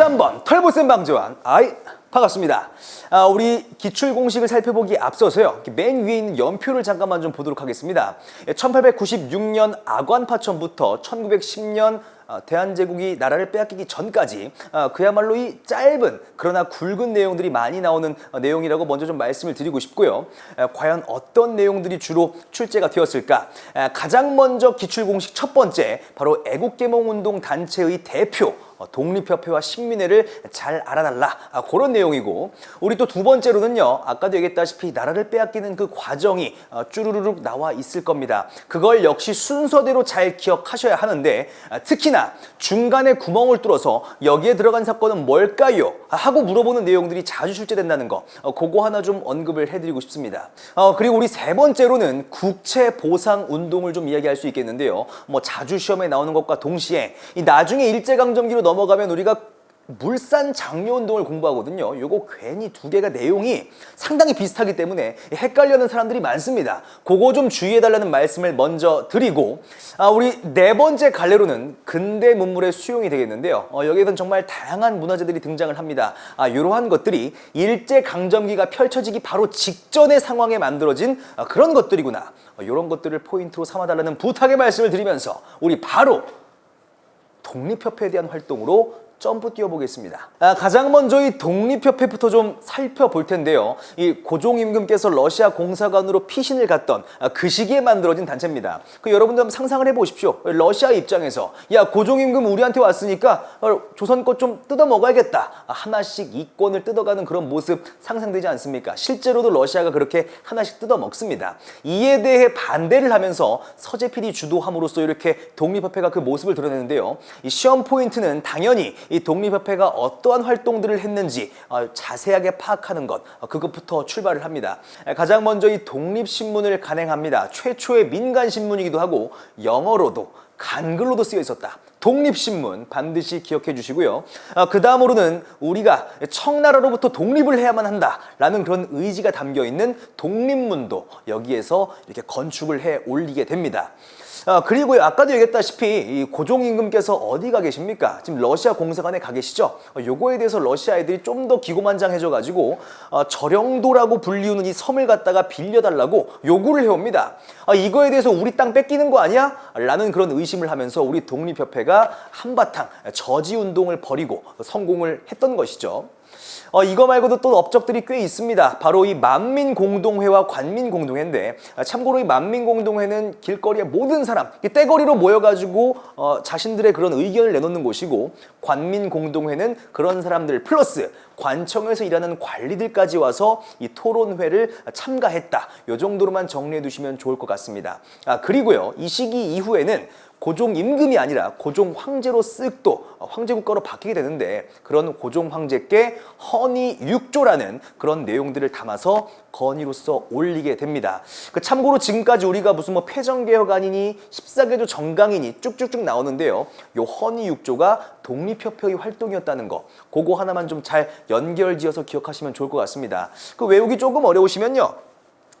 한번 털보센 방지환 반갑습니다. 우리 기출 공식을 살펴보기에 앞서서요, 맨 위에 있는 연표를 잠깐만 좀 보도록 하겠습니다. 1896년 아관파천부터 1910년 대한제국이 나라를 빼앗기기 전까지 그야말로 이 짧은 그러나 굵은 내용들이 많이 나오는 내용이라고 먼저 좀 말씀을 드리고 싶고요. 과연 어떤 내용들이 주로 출제가 되었을까? 가장 먼저 기출공식 첫 번째, 바로 애국개몽운동 단체의 대표 독립협회와 식민회를 잘 알아달라, 그런 내용이고, 우리 또 두 번째로는요, 아까도 얘기했다시피 나라를 빼앗기는 그 과정이 쭈루루룩 나와 있을 겁니다. 그걸 역시 순서대로 잘 기억하셔야 하는데, 특히나 중간에 구멍을 뚫어서 여기에 들어간 사건은 뭘까요? 하고 물어보는 내용들이 자주 출제된다는 거, 그거 하나 좀 언급을 해드리고 싶습니다. 그리고 우리 세 번째로는 국채보상운동을 좀 이야기할 수 있겠는데요. 자주 시험에 나오는 것과 동시에 이 나중에 일제강점기로 넘어가면 우리가 물산 장려운동을 공부하거든요. 요거 괜히 두 개가 내용이 상당히 비슷하기 때문에 헷갈려하는 사람들이 많습니다. 그거 좀 주의해달라는 말씀을 먼저 드리고, 우리 네 번째 갈래로는 근대 문물의 수용이 되겠는데요. 여기에선 정말 다양한 문화재들이 등장을 합니다. 이러한 것들이 일제강점기가 펼쳐지기 바로 직전의 상황에 만들어진 그런 것들이구나. 이런 것들을 포인트로 삼아달라는 부탁의 말씀을 드리면서 우리 바로 독립협회에 대한 활동으로 점프 뛰어보겠습니다. 가장 먼저 이 독립협회부터 좀 살펴볼 텐데요. 이 고종임금께서 러시아 공사관으로 피신을 갔던 그 시기에 만들어진 단체입니다. 여러분들 한번 상상을 해보십시오. 러시아 입장에서 야, 고종임금 우리한테 왔으니까 조선 것 좀 뜯어 먹어야겠다, 하나씩 이권을 뜯어가는 그런 모습 상상되지 않습니까? 실제로도 러시아가 그렇게 하나씩 뜯어 먹습니다. 이에 대해 반대를 하면서 서재필이 주도함으로써 이렇게 독립협회가 그 모습을 드러내는데요. 이 시험 포인트는 당연히 이 독립협회가 어떠한 활동들을 했는지 자세하게 파악하는 것, 그것부터 출발을 합니다. 가장 먼저 이 독립신문을 간행합니다. 최초의 민간신문이기도 하고 영어로도 간글로도 쓰여 있었다. 독립신문 반드시 기억해 주시고요. 그 다음으로는 우리가 청나라로부터 독립을 해야만 한다라는 그런 의지가 담겨 있는 독립문도 여기에서 이렇게 건축을 해 올리게 됩니다. 그리고요, 아까도 얘기했다시피 이 고종임금께서 어디 가 계십니까? 지금 러시아 공사관에 가 계시죠? 요거에 대해서 러시아 애들이 좀 더 기고만장해져가지고 절영도라고 불리우는 이 섬을 갖다가 빌려달라고 요구를 해옵니다. 이거에 대해서 우리 땅 뺏기는 거 아니야? 라는 그런 의심을 하면서 우리 독립협회가 한바탕 저지운동을 벌이고 성공을 했던 것이죠. 이거 말고도 또 업적들이 꽤 있습니다. 바로 이 만민공동회와 관민공동회인데, 참고로 이 만민공동회는 길거리의 모든 사람, 떼거리로 모여가지고 자신들의 그런 의견을 내놓는 곳이고, 관민공동회는 그런 사람들 플러스 관청에서 일하는 관리들까지 와서 이 토론회를 참가했다. 요 정도로만 정리해 두시면 좋을 것 같습니다. 그리고요, 이 시기 이후에는 고종 임금이 아니라 고종 황제로 쓱 또 황제 국가로 바뀌게 되는데, 그런 고종 황제께 헌의 6조라는 그런 내용들을 담아서 건의로서 올리게 됩니다. 참고로 지금까지 우리가 무슨 패정개혁안이니 14개조 정강이니 쭉쭉쭉 나오는데요. 요 헌의 6조가 독립협회의 활동이었다는 거, 그거 하나만 좀 잘 연결지어서 기억하시면 좋을 것 같습니다. 외우기 조금 어려우시면요,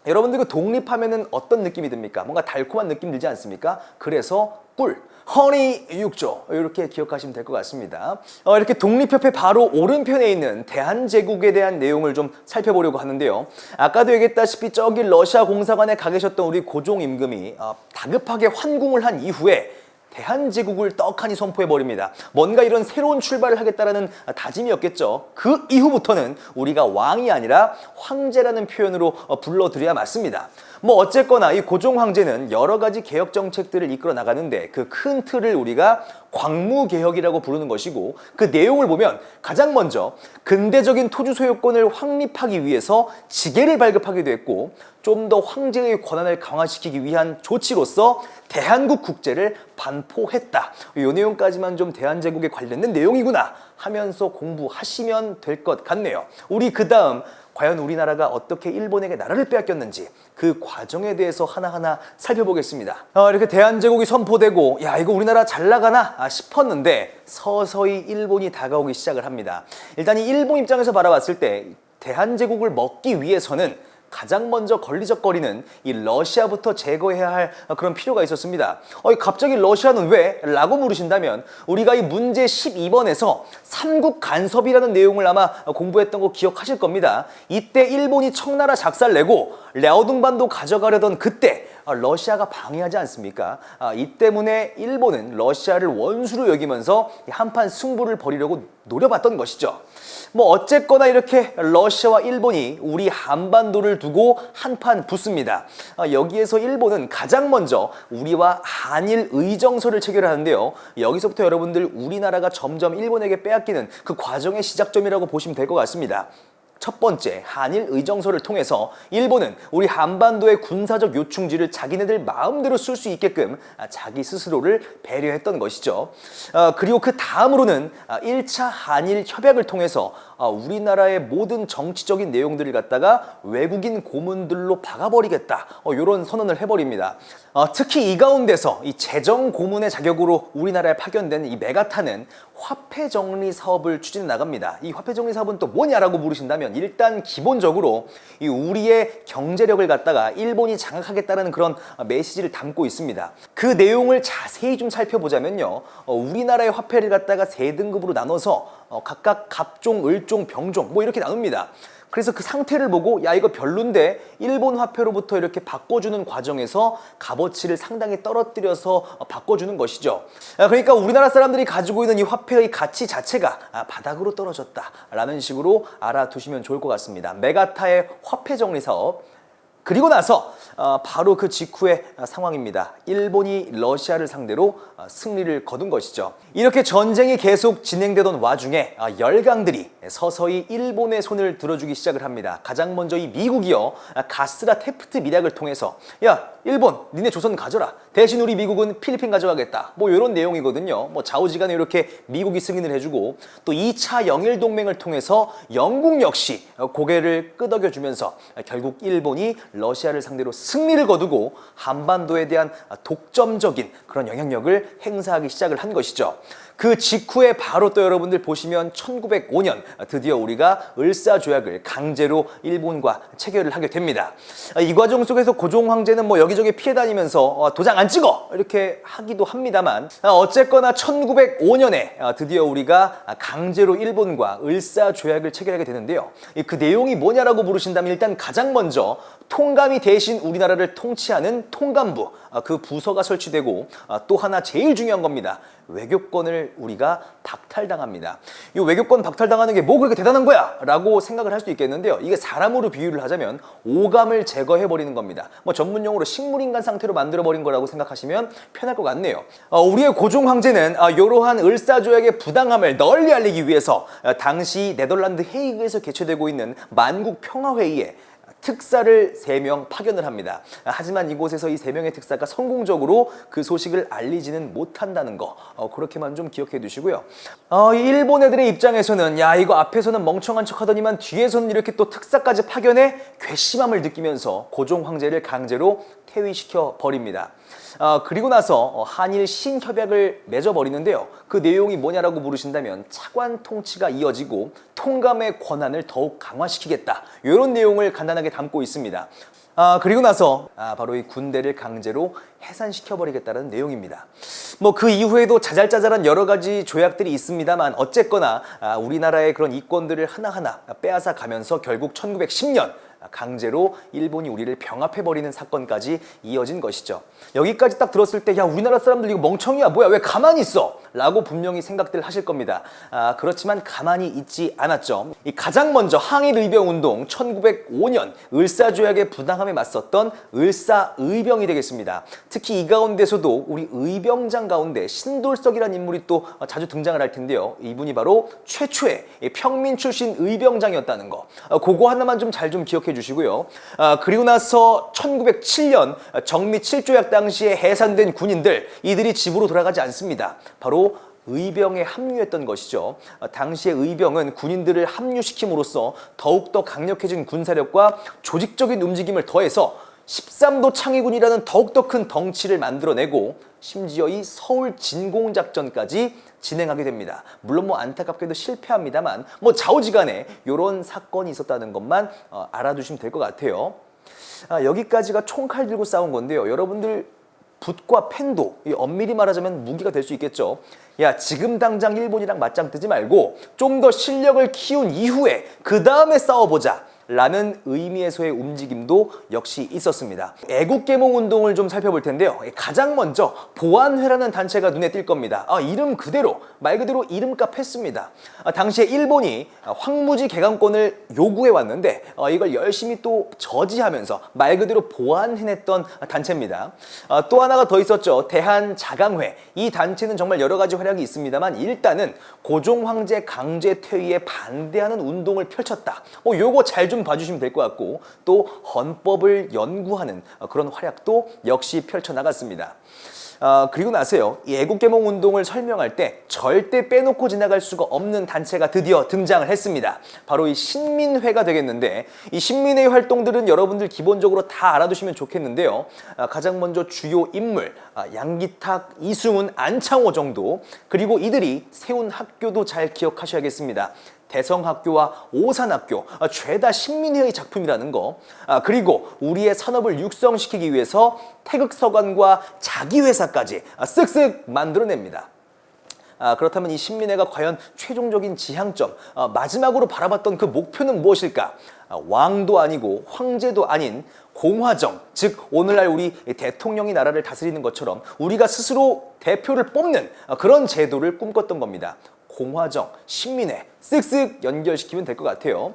여러분들 독립하면은 어떤 느낌이 듭니까? 뭔가 달콤한 느낌 들지 않습니까? 그래서 꿀, 헌의 6조, 이렇게 기억하시면 될 것 같습니다. 이렇게 독립협회 바로 오른편에 있는 대한제국에 대한 내용을 좀 살펴보려고 하는데요. 아까도 얘기했다시피 저기 러시아 공사관에 가 계셨던 우리 고종 임금이 다급하게 환궁을 한 이후에 대한제국을 떡하니 선포해버립니다. 뭔가 이런 새로운 출발을 하겠다라는 다짐이었겠죠. 그 이후부터는 우리가 왕이 아니라 황제라는 표현으로 불러드려야 맞습니다. 어쨌거나 이 고종 황제는 여러 가지 개혁 정책들을 이끌어 나가는데, 그 큰 틀을 우리가 광무개혁이라고 부르는 것이고, 그 내용을 보면 가장 먼저 근대적인 토지 소유권을 확립하기 위해서 지계를 발급하기도 했고, 좀 더 황제의 권한을 강화시키기 위한 조치로서 대한국 국제를 반포했다. 이 내용까지만 좀 대한제국에 관련된 내용이구나 하면서 공부하시면 될 것 같네요. 우리 그 다음 과연 우리나라가 어떻게 일본에게 나라를 빼앗겼는지 그 과정에 대해서 하나하나 살펴보겠습니다. 이렇게 대한제국이 선포되고 야, 이거 우리나라 잘 나가나 싶었는데 서서히 일본이 다가오기 시작을 합니다. 일단 이 일본 입장에서 바라봤을 때 대한제국을 먹기 위해서는 가장 먼저 걸리적거리는 이 러시아부터 제거해야 할 그런 필요가 있었습니다. 갑자기 러시아는 왜? 라고 물으신다면 우리가 이 문제 12번에서 삼국 간섭이라는 내용을 아마 공부했던 거 기억하실 겁니다. 이때 일본이 청나라 작살내고 랴오둥반도 가져가려던 그때 러시아가 방해하지 않습니까? 이 때문에 일본은 러시아를 원수로 여기면서 한판 승부를 벌이려고 노려봤던 것이죠. 뭐 어쨌거나 이렇게 러시아와 일본이 우리 한반도를 두고 한판 붙습니다. 여기에서 일본은 가장 먼저 우리와 한일 의정서를 체결하는데요. 여기서부터 여러분들 우리나라가 점점 일본에게 빼앗기는 그 과정의 시작점이라고 보시면 될 것 같습니다. 첫 번째, 한일 의정서를 통해서 일본은 우리 한반도의 군사적 요충지를 자기네들 마음대로 쓸 수 있게끔 자기 스스로를 배려했던 것이죠. 그리고 그 다음으로는 1차 한일 협약을 통해서 우리나라의 모든 정치적인 내용들을 갖다가 외국인 고문들로 박아버리겠다, 이런 선언을 해버립니다. 특히 이 가운데서 이 재정 고문의 자격으로 우리나라에 파견된 이 메가타는 화폐 정리 사업을 추진해 나갑니다. 이 화폐 정리 사업은 또 뭐냐라고 물으신다면 일단 기본적으로 이 우리의 경제력을 갖다가 일본이 장악하겠다는 그런 메시지를 담고 있습니다. 그 내용을 자세히 좀 살펴보자면요, 우리나라의 화폐를 갖다가 세 등급으로 나눠서 각각 갑종, 을종, 병종 뭐 이렇게 나눕니다. 그래서 그 상태를 보고 야 이거 별론데 일본 화폐로부터 이렇게 바꿔주는 과정에서 값어치를 상당히 떨어뜨려서 바꿔주는 것이죠. 그러니까 우리나라 사람들이 가지고 있는 이 화폐의 가치 자체가 바닥으로 떨어졌다라는 식으로 알아두시면 좋을 것 같습니다. 메가타의 화폐 정리 사업. 그리고 나서 바로 그 직후의 상황입니다. 일본이 러시아를 상대로 승리를 거둔 것이죠. 이렇게 전쟁이 계속 진행되던 와중에 열강들이 서서히 일본의 손을 들어주기 시작을 합니다. 가장 먼저 이 미국이요, 가스라 테프트 밀약을 통해서 야 일본 니네 조선 가져라, 대신 우리 미국은 필리핀 가져가겠다, 뭐 이런 내용이거든요. 뭐 좌우지간에 이렇게 미국이 승인을 해주고, 또 2차 영일 동맹을 통해서 영국 역시 고개를 끄덕여주면서 결국 일본이 러시아를 상대로 승리를 거두고 한반도에 대한 독점적인 그런 영향력을 행사하기 시작을 한 것이죠. 그 직후에 바로 또 여러분들 보시면 1905년 드디어 우리가 을사조약을 강제로 일본과 체결을 하게 됩니다. 이 과정 속에서 고종 황제는 뭐 여기저기 피해 다니면서 도장 안 찍어 이렇게 하기도 합니다만, 어쨌거나 1905년에 드디어 우리가 강제로 일본과 을사조약을 체결하게 되는데요. 그 내용이 뭐냐라고 물으신다면 일단 가장 먼저 통감이 대신 우리나라를 통치하는 통감부, 그 부서가 설치되고, 또 하나 제일 중요한 겁니다. 외교권을 우리가 박탈당합니다. 이 외교권 박탈당하는 게 뭐 그렇게 대단한 거야? 라고 생각을 할 수도 있겠는데요. 이게 사람으로 비유를 하자면 오감을 제거해버리는 겁니다. 뭐 전문용어로 식물인간 상태로 만들어버린 거라고 생각하시면 편할 것 같네요. 우리의 고종 황제는 이러한 을사조약의 부당함을 널리 알리기 위해서 당시 네덜란드 헤이그에서 개최되고 있는 만국 평화회의에 특사를 3명 파견을 합니다. 하지만 이곳에서 이 3명의 특사가 성공적으로 그 소식을 알리지는 못한다는 거, 그렇게만 좀 기억해 두시고요. 일본 애들의 입장에서는 야 이거 앞에서는 멍청한 척하더니만 뒤에서는 이렇게 또 특사까지 파견해 괘씸함을 느끼면서 고종 황제를 강제로 퇴위시켜 버립니다. 그리고 나서 한일 신협약을 맺어버리는데요. 그 내용이 뭐냐라고 물으신다면 차관 통치가 이어지고 통감의 권한을 더욱 강화시키겠다, 이런 내용을 간단하게 담고 있습니다. 그리고 나서 바로 이 군대를 강제로 해산시켜버리겠다는 내용입니다. 뭐 그 이후에도 자잘자잘한 여러 가지 조약들이 있습니다만 어쨌거나 우리나라의 그런 이권들을 하나하나 빼앗아 가면서 결국 1910년 강제로 일본이 우리를 병합해버리는 사건까지 이어진 것이죠. 여기까지 딱 들었을 때 야 우리나라 사람들 이거 멍청이야 뭐야 왜 가만히 있어? 라고 분명히 생각들 하실 겁니다. 그렇지만 가만히 있지 않았죠. 이 가장 먼저 항일의병운동 1905년 을사조약의 부당함에 맞섰던 을사의병이 되겠습니다. 특히 이 가운데서도 우리 의병장 가운데 신돌석이라는 인물이 또 자주 등장을 할 텐데요. 이분이 바로 최초의 평민 출신 의병장이었다는 거, 그거 하나만 좀 잘 좀 기억해 주시고요. 그리고 나서 1907년 정미 7조약 당시에 해산된 군인들, 이들이 집으로 돌아가지 않습니다. 바로 의병에 합류했던 것이죠. 당시의 의병은 군인들을 합류시킴으로써 더욱더 강력해진 군사력과 조직적인 움직임을 더해서 13도 창의군이라는 더욱더 큰 덩치를 만들어내고 심지어 이 서울 진공작전까지 진행하게 됩니다. 물론 뭐 안타깝게도 실패합니다만 뭐 좌우지간에 이런 사건이 있었다는 것만 알아두시면 될 것 같아요. 여기까지가 총칼 들고 싸운 건데요. 여러분들 붓과 펜도 엄밀히 말하자면 무기가 될 수 있겠죠. 야, 지금 당장 일본이랑 맞짱 뜨지 말고 좀 더 실력을 키운 이후에 그 다음에 싸워보자 라는 의미에서의 움직임도 역시 있었습니다. 애국계몽 운동을 좀 살펴볼 텐데요. 가장 먼저 보안회라는 단체가 눈에 띌 겁니다. 이름 그대로 말 그대로 이름값 했습니다. 당시에 일본이 황무지 개강권을 요구해 왔는데 이걸 열심히 또 저지하면서 말 그대로 보안해냈던 단체입니다. 또 하나가 더 있었죠. 대한자강회. 이 단체는 정말 여러 가지 활약이 있습니다만 일단은 고종 황제 강제 퇴위에 반대하는 운동을 펼쳤다. 요거 잘 좀 봐주시면 될 것 같고 또 헌법을 연구하는 그런 활약도 역시 펼쳐나갔습니다. 그리고 나서요, 이 애국계몽 운동을 설명할 때 절대 빼놓고 지나갈 수가 없는 단체가 드디어 등장을 했습니다. 바로 이 신민회가 되겠는데 이 신민회의 활동들은 여러분들 기본적으로 다 알아두시면 좋겠는데요. 가장 먼저 주요 인물, 양기탁, 이승훈, 안창호 정도, 그리고 이들이 세운 학교도 잘 기억하셔야겠습니다. 대성학교와 오산학교, 죄다 신민회의 작품이라는 거. 그리고 우리의 산업을 육성시키기 위해서 태극서관과 자기회사까지 쓱쓱 만들어냅니다. 그렇다면 이 신민회가 과연 최종적인 지향점, 마지막으로 바라봤던 그 목표는 무엇일까? 왕도 아니고 황제도 아닌 공화정, 즉 오늘날 우리 대통령이 나라를 다스리는 것처럼 우리가 스스로 대표를 뽑는 그런 제도를 꿈꿨던 겁니다. 공화정, 신민회 쓱쓱 연결시키면 될 것 같아요.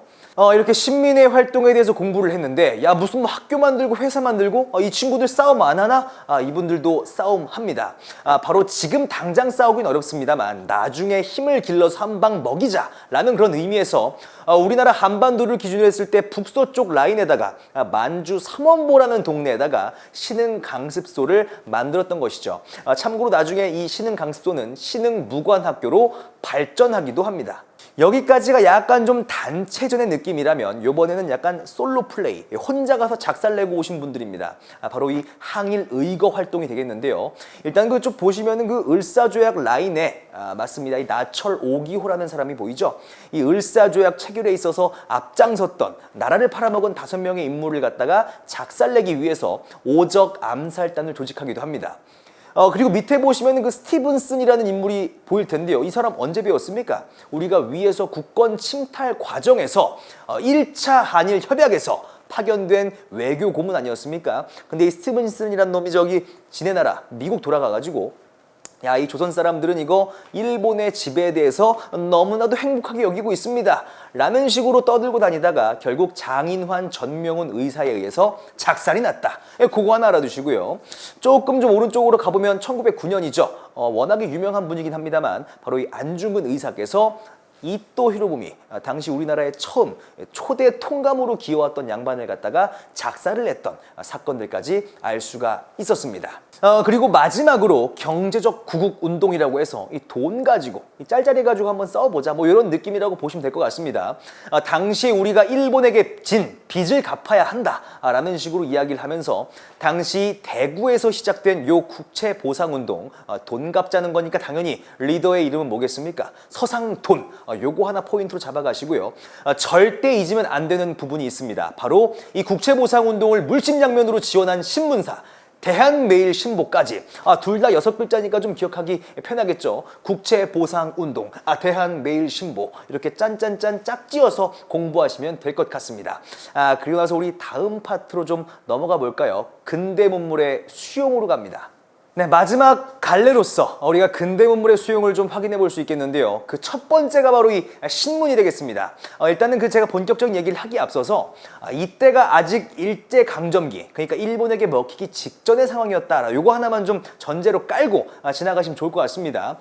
이렇게 신민회 활동에 대해서 공부를 했는데 야, 무슨 뭐 학교 만들고 회사 만들고 이 친구들 싸움 안 하나? 이분들도 싸움합니다. 바로 지금 당장 싸우긴 어렵습니다만 나중에 힘을 길러서 한 방 먹이자라는 그런 의미에서 우리나라 한반도를 기준으로 했을 때 북서쪽 라인에다가 만주 삼원보라는 동네에다가 신흥강습소를 만들었던 것이죠. 참고로 나중에 이 신흥강습소는 신흥무관학교로 발전하기도 합니다. 여기까지가 약간 좀 단체전의 느낌이라면 이번에는 약간 솔로 플레이, 혼자 가서 작살내고 오신 분들입니다. 바로 이 항일 의거 활동이 되겠는데요. 일단 그쪽 보시면은 그 을사조약 라인에 맞습니다. 이 나철 오기호라는 사람이 보이죠. 이 을사조약 체결에 있어서 앞장섰던 나라를 팔아먹은 5명의 인물을 갖다가 작살내기 위해서 오적 암살단을 조직하기도 합니다. 그리고 밑에 보시면 그 스티븐슨이라는 인물이 보일 텐데요. 이 사람 언제 배웠습니까? 우리가 위에서 국권 침탈 과정에서 1차 한일 협약에서 파견된 외교 고문 아니었습니까? 근데 이 스티븐슨이라는 놈이 저기 지네 나라 미국 돌아가가지고 야, 이 조선 사람들은 이거 일본의 지배에 대해서 너무나도 행복하게 여기고 있습니다 라는 식으로 떠들고 다니다가 결국 장인환 전명훈 의사에 의해서 작살이 났다. 그거 하나 알아두시고요. 조금 좀 오른쪽으로 가보면 1909년이죠. 워낙에 유명한 분이긴 합니다만 바로 이 안중근 의사께서 이토 히로부미, 당시 우리나라의 처음 초대 통감으로 기어왔던 양반을 갖다가 작살을 냈던 사건들까지 알 수가 있었습니다. 그리고 마지막으로 경제적 구국운동이라고 해서 이 돈 가지고 이 짤짤이 가지고 한번 싸워보자 뭐 이런 느낌이라고 보시면 될 것 같습니다. 당시 우리가 일본에게 진 빚을 갚아야 한다라는 식으로 이야기를 하면서 당시 대구에서 시작된 요 국채보상운동, 돈 갚자는 거니까 당연히 리더의 이름은 뭐겠습니까? 서상돈. 요거 하나 포인트로 잡아가시고요. 절대 잊으면 안 되는 부분이 있습니다. 바로 이 국채보상운동을 물심양면으로 지원한 신문사 대한매일신보까지 둘 다 6글자니까 좀 기억하기 편하겠죠. 국채보상운동, 대한매일신보 이렇게 짠짠짠 짝지어서 공부하시면 될 것 같습니다. 그리고 나서 우리 다음 파트로 좀 넘어가 볼까요? 근대문물의 수용으로 갑니다. 네, 마지막 갈래로서 우리가 근대문물의 수용을 좀 확인해 볼 수 있겠는데요. 그 첫 번째가 바로 이 신문이 되겠습니다. 일단은 그 제가 본격적인 얘기를 하기에 앞서서 이때가 아직 일제강점기, 그러니까 일본에게 먹히기 직전의 상황이었다. 요거 하나만 좀 전제로 깔고 지나가시면 좋을 것 같습니다.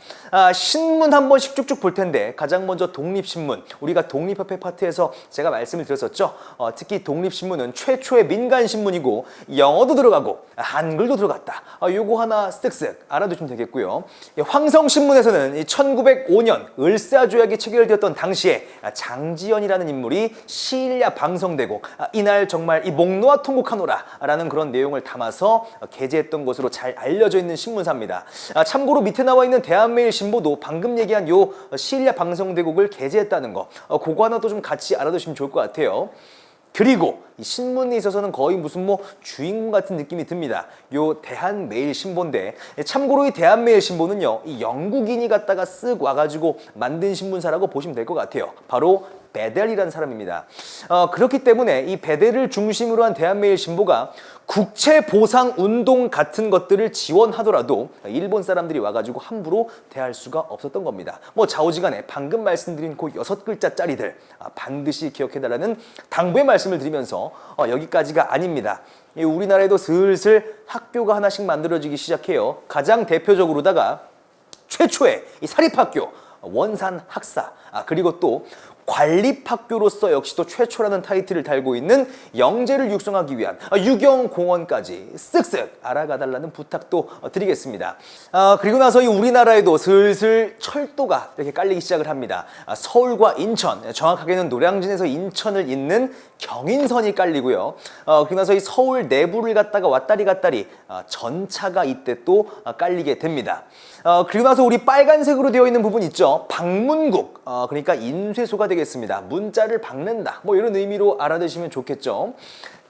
신문 한 번씩 쭉쭉 볼 텐데 가장 먼저 독립신문, 우리가 독립협회 파트에서 제가 말씀을 드렸었죠. 특히 독립신문은 최초의 민간신문이고 영어도 들어가고 한글도 들어갔다. 요거 하나 쓱쓱 알아두시면 알아두시면 되겠고요. 황성신문에서는 1905년 을사조약이 체결되었던 당시에 장지연이라는 인물이 시일야 방성대곡, 이날 정말 이 목놓아 통곡하노라 라는 그런 내용을 담아서 게재했던 것으로 잘 알려져 있는 신문사입니다. 참고로 밑에 나와 있는 대한매일신보도 방금 얘기한 요 시일야 방성대곡을 게재했다는 거, 그거 하나 또 좀 같이 알아두시면 좋을 것 같아요. 그리고 이 신문에 있어서는 거의 무슨 뭐 주인공 같은 느낌이 듭니다. 요 대한매일신보인데, 참고로 이 대한매일신보는요, 이 영국인이 갖다가 쓱 와가지고 만든 신문사라고 보시면 될 것 같아요. 바로 베델이라는 사람입니다. 그렇기 때문에 이 베델을 중심으로 한 대한매일신보가 국채보상운동 같은 것들을 지원하더라도 일본 사람들이 와가지고 함부로 대할 수가 없었던 겁니다. 뭐 좌우지간에 방금 말씀드린 그 6글자짜리들 반드시 기억해달라는 당부의 말씀을 드리면서 여기까지가 아닙니다. 우리나라에도 슬슬 학교가 하나씩 만들어지기 시작해요. 가장 대표적으로다가 최초의 이 사립학교 원산학사, 그리고 또 관립학교로서 역시 또 최초라는 타이틀을 달고 있는 영재를 육성하기 위한 유경공원까지 쓱쓱 알아가달라는 부탁도 드리겠습니다. 그리고 나서 이 우리나라에도 슬슬 철도가 이렇게 깔리기 시작을 합니다. 서울과 인천, 정확하게는 노량진에서 인천을 잇는 경인선이 깔리고요. 그리고 나서 이 서울 내부를 갔다가 왔다리 갔다리 전차가 이때 또 깔리게 됩니다. 그리고 나서 우리 빨간색으로 되어 있는 부분 있죠. 방문국, 그러니까 인쇄소가 되겠습니다. 문자를 박는다, 뭐 이런 의미로 알아두시면 좋겠죠.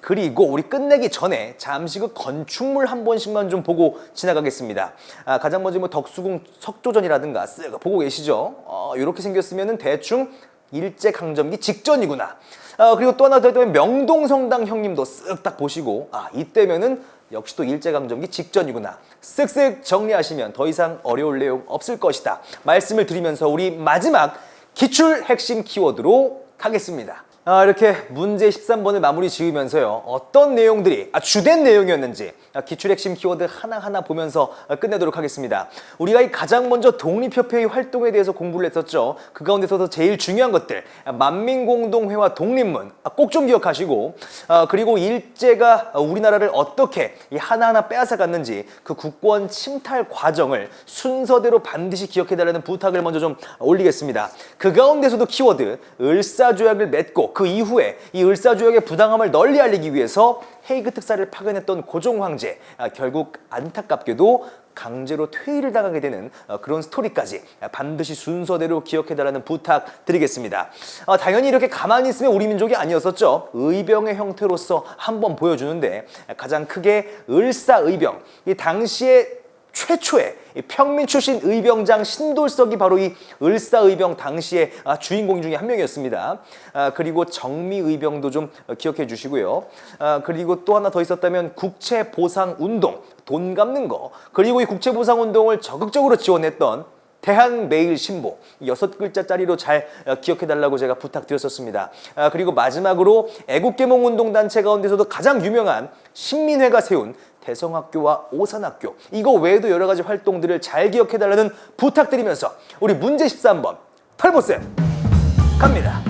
그리고 우리 끝내기 전에 잠시 그 건축물 한 번씩만 좀 보고 지나가겠습니다. 가장 먼저 뭐 덕수궁 석조전이라든가 쓱 보고 계시죠. 이렇게 생겼으면은 대충 일제강점기 직전이구나. 그리고 또 하나 더 있다면 명동성당 형님도 쓱 딱 보시고 이때면은 역시 또 일제강점기 직전이구나. 쓱쓱 정리하시면 더 이상 어려울 내용 없을 것이다 말씀을 드리면서 우리 마지막 기출 핵심 키워드로 가겠습니다. 이렇게 문제 13번을 마무리 지으면서요, 어떤 내용들이 주된 내용이었는지 기출 핵심 키워드 하나하나 보면서 끝내도록 하겠습니다. 우리가 가장 먼저 독립협회의 활동에 대해서 공부를 했었죠. 그 가운데서도 제일 중요한 것들, 만민공동회와 독립문 꼭 좀 기억하시고, 그리고 일제가 우리나라를 어떻게 하나하나 빼앗아갔는지 그 국권 침탈 과정을 순서대로 반드시 기억해달라는 부탁을 먼저 좀 올리겠습니다. 그 가운데서도 키워드 을사조약을 맺고 그 이후에 이 을사조약의 부당함을 널리 알리기 위해서 헤이그 특사를 파견했던 고종 황제, 결국 안타깝게도 강제로 퇴위를 당하게 되는 그런 스토리까지 반드시 순서대로 기억해달라는 부탁드리겠습니다. 당연히 이렇게 가만히 있으면 우리 민족이 아니었었죠. 의병의 형태로서 한번 보여주는데, 가장 크게 을사의병, 이 당시에 최초의 평민 출신 의병장 신돌석이 바로 이 을사의병 당시의 주인공 중에 한 명이었습니다. 그리고 정미의병도 좀 기억해 주시고요. 그리고 또 하나 더 있었다면 국채보상운동, 돈 갚는 거, 그리고 이 국채보상운동을 적극적으로 지원했던 대한매일신보 6글자짜리로 잘 기억해달라고 제가 부탁드렸었습니다. 그리고 마지막으로 애국계몽운동단체 가운데서도 가장 유명한 신민회가 세운 대성학교와 오산학교, 이거 외에도 여러 가지 활동들을 잘 기억해달라는 부탁드리면서 우리 문제 13번 털보쌤 갑니다.